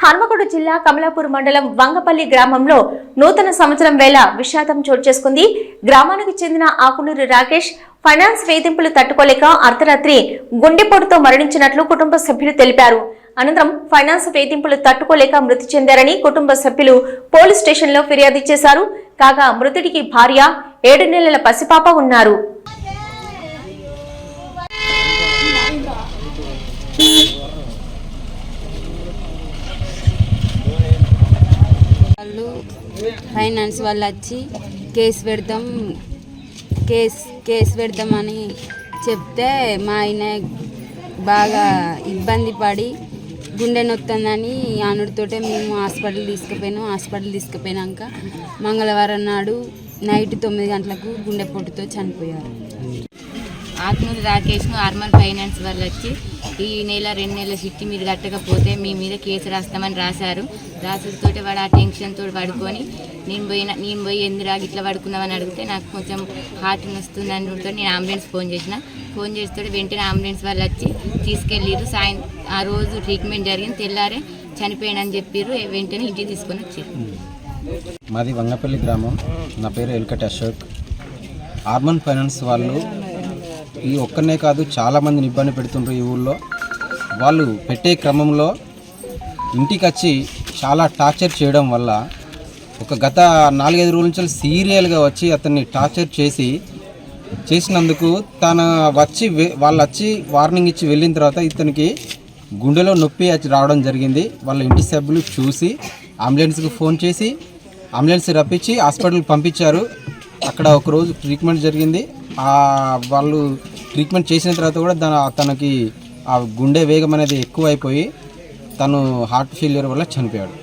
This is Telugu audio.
హన్మకొండ జిల్లా కమలాపూర్ మండలం వంగపల్లి గ్రామంలో నూతన సంవత్సరం వేళ విషాదం చోటు చేసుకుంది. గ్రామానికి చెందిన ఆకునూరి రాకేష్ ఫైనాన్స్ వేధింపులు తట్టుకోలేక అర్ధరాత్రి గుండెపోటుతో మరణించినట్లు కుటుంబ సభ్యులు తెలిపారు. అనంతరం ఫైనాన్స్ వేధింపులు తట్టుకోలేక మృతి చెందారని కుటుంబ సభ్యులు పోలీస్ స్టేషన్లో ఫిర్యాదు చేశారు. కాగా మృతుడికి భార్య 7 నెలల పసిపాప ఉన్నారు. ఫైనాన్స్ వాళ్ళు వచ్చి కేసు పెడతామని చెప్తే మా ఆయన బాగా ఇబ్బంది పడి గుండె నొత్తుందని ఆనుడితోటే మేము హాస్పిటల్ తీసుకుపోయినాక మంగళవారం నాడు నైట్ 9 గంటలకు గుండెపోటుతో చనిపోయారు. ఆకునూరి రాకేష్ను ఆర్మల్ ఫైనాన్స్ వాళ్ళు వచ్చి ఈ నెల 2 నెలల చిట్టి మీరు కట్టకపోతే మీ మీద కేసు రాస్తామని రాశారు. రాసుడితోటి వాడు ఆ టెన్షన్తో పడుకొని నేను పోయి ఎందుకు ఇట్లా పడుకున్నామని అడిగితే నాకు కొంచెం హార్ట్ వస్తుందని నేను అంబులెన్స్ ఫోన్ చేస్తే వెంటనే అంబులెన్స్ వాళ్ళు వచ్చి తీసుకెళ్ళారు. ఆ రోజు ట్రీట్మెంట్ జరిగింది. తెల్లారే చనిపోయాడని చెప్పారు. వెంటనే ఇంటికి తీసుకొని వచ్చారు. మాది వంగపల్లి గ్రామం. నా పేరు ఎల్కట్ అశోక్. ఆర్మల్ ఫైనాన్స్ వాళ్ళు ఈ ఒక్కనే కాదు చాలామందిని ఇబ్బంది పెడుతుండ్రు. ఈ ఊళ్ళో వాళ్ళు పెట్టే క్రమంలో ఇంటికి వచ్చి చాలా టార్చర్ చేయడం వల్ల గత 4-5 రోజుల నుంచి సీరియల్గా వచ్చి అతన్ని టార్చర్ చేసినందుకు వాళ్ళు వచ్చి వార్నింగ్ ఇచ్చి వెళ్ళిన తర్వాత ఇతనికి గుండెలో నొప్పి రావడం జరిగింది. వాళ్ళ ఇంటి సభ్యులు చూసి అంబులెన్స్కి ఫోన్ చేసి అంబులెన్స్ రప్పించి హాస్పిటల్కి పంపించారు. అక్కడ ఒకరోజు ట్రీట్మెంట్ జరిగింది. వాళ్ళు ట్రీట్మెంట్ చేసిన తర్వాత కూడా తనకి ఆ గుండె వేగం అనేది ఎక్కువైపోయి తను హార్ట్ ఫెయిల్యూర్ వల్ల చనిపోయాడు.